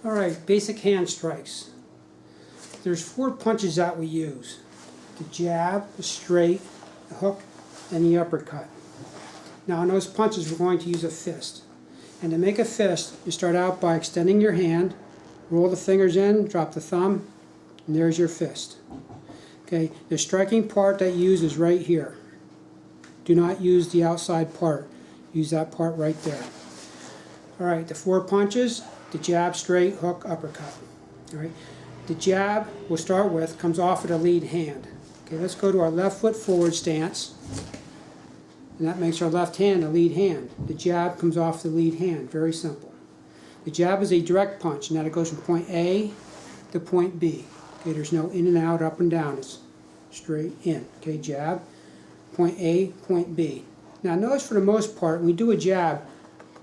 All right, basic hand strikes. There's 4 punches that we use: the jab, the straight, the hook, and the uppercut. Now, in those punches, we're going to use a fist. And to make a fist, you start out by extending your hand, roll the fingers in, drop the thumb, and there's your fist. Okay, the striking part that you use is right here. Do not use the outside part. Use that part right there. All right, the 4 punches: the jab, straight, hook, uppercut. All right, the jab we'll start with comes off of the lead hand. Okay, let's go to our left foot forward stance, and that makes our left hand the lead hand. The jab comes off the lead hand. Very simple. The jab is a direct punch, and that it goes from point A to point B. Okay, there's no in and out, up and down. It's straight in. Okay, jab, point A, point B. Now notice for the most part, when we do a jab,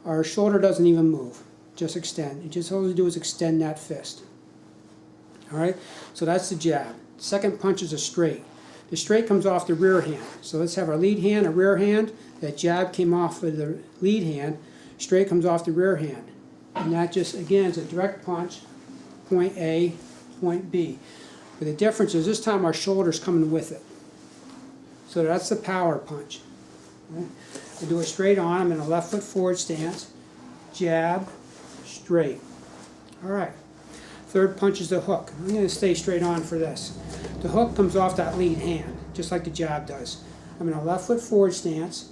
our shoulder doesn't even move. Just extend. You just all you do is extend that fist. All right, so that's the jab. Second punch is a straight. The straight comes off the rear hand. So let's have our lead hand, a rear hand. That jab came off of the lead hand. Straight comes off the rear hand. And that just, again, is a direct punch, point A, point B. But the difference is this time our shoulder's coming with it. So that's the power punch. Right? I do it straight on. I'm in a left foot forward stance. Jab, straight. All right. Third punch is the hook. I'm going to stay straight on for this. The hook comes off that lead hand, just like the jab does. I'm in a left foot forward stance.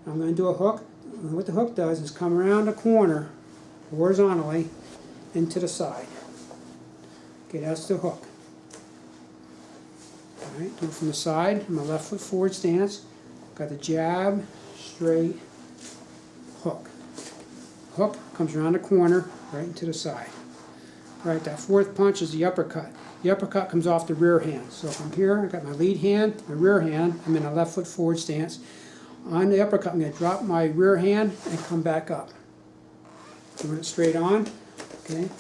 I'm going to do a hook. And what the hook does is come around the corner horizontally into the side. Okay, that's the hook. All right, do it from the side. I'm in a left foot forward stance. Got the jab, straight, hook. Hook comes around the corner, right into the side. All right, that fourth punch is the uppercut. The uppercut comes off the rear hand. So from here, I've got my lead hand, my rear hand. I'm in a left foot forward stance. On the uppercut, I'm going to drop my rear hand and come back up. Doing it straight on. Okay,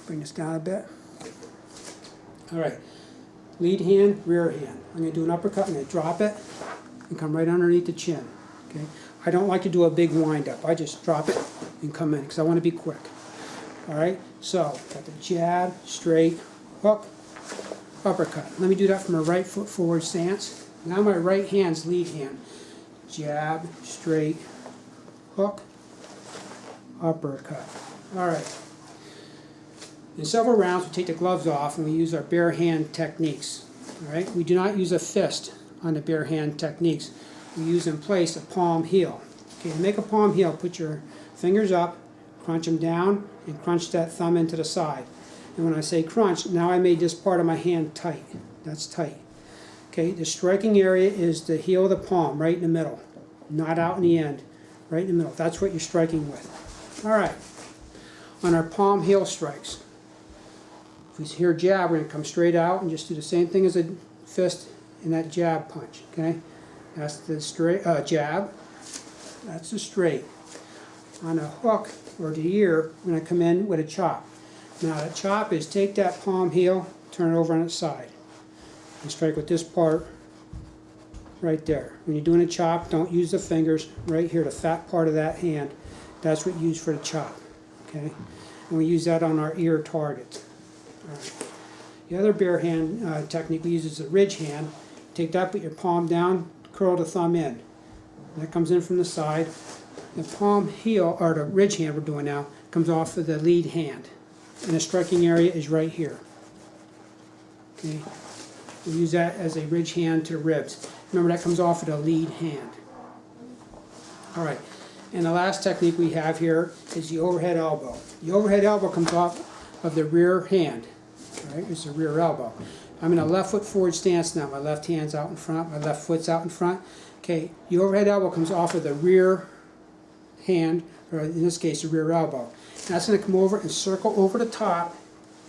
bring this down a bit. All right, lead hand, rear hand. I'm going to do an uppercut. I'm going to drop it and come right underneath the chin. Okay, I don't like to do a big wind up. I just drop it and come in because I want to be quick. All right, so got the jab, straight, hook, uppercut. Let me do that from a right foot forward stance. Now my right hand's lead hand. Jab, straight, hook, uppercut. All right. In several rounds, we take the gloves off and we use our bare hand techniques. All right. We do not use a fist on the bare hand techniques. We use in place a palm heel. Okay. To make a palm heel, put your fingers up, crunch them down, and crunch that thumb into the side. And when I say crunch, now I made this part of my hand tight. That's tight. Okay, the striking area is the heel of the palm, right in the middle. Not out in the end, right in the middle. That's what you're striking with. All right, on our palm heel strikes, if we hear jab, we're going to come straight out and just do the same thing as a fist in that jab punch. Okay, that's the straight jab. That's the straight. On a hook or the ear, I'm going to come in with a chop. Now the chop is take that palm heel, turn it over on its side, and strike with this part right there. When you're doing a chop, don't use the fingers. Right here, the fat part of that hand, that's what you use for the chop. Okay, and we use that on our ear target. All right. The other bare hand technique we use is a ridge hand. Take that, put your palm down, curl the thumb in. That comes in from the side. The palm heel, or the ridge hand we're doing now, comes off of the lead hand. And the striking area is right here. Okay, we use that as a ridge hand to the ribs. Remember, that comes off of the lead hand. All right, and the last technique we have here is the overhead elbow. The overhead elbow comes off of the rear hand. All right, it's the rear elbow. I'm in a left foot forward stance now. My left hand's out in front, my left foot's out in front. Okay, the overhead elbow comes off of the rear hand, or in this case, the rear elbow. And that's going to come over and circle over the top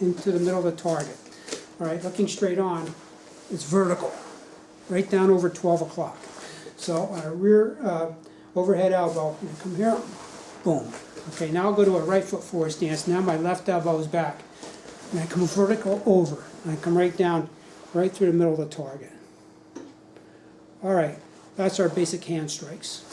into the middle of the target. All right, looking straight on, it's vertical, right down over 12 o'clock. So on a rear overhead elbow, you come here, boom. Okay, now I'll go to a right foot forward stance. Now my left elbow is back. And I come vertical over, and I come right down, right through the middle of the target. All right, that's our basic hand strikes.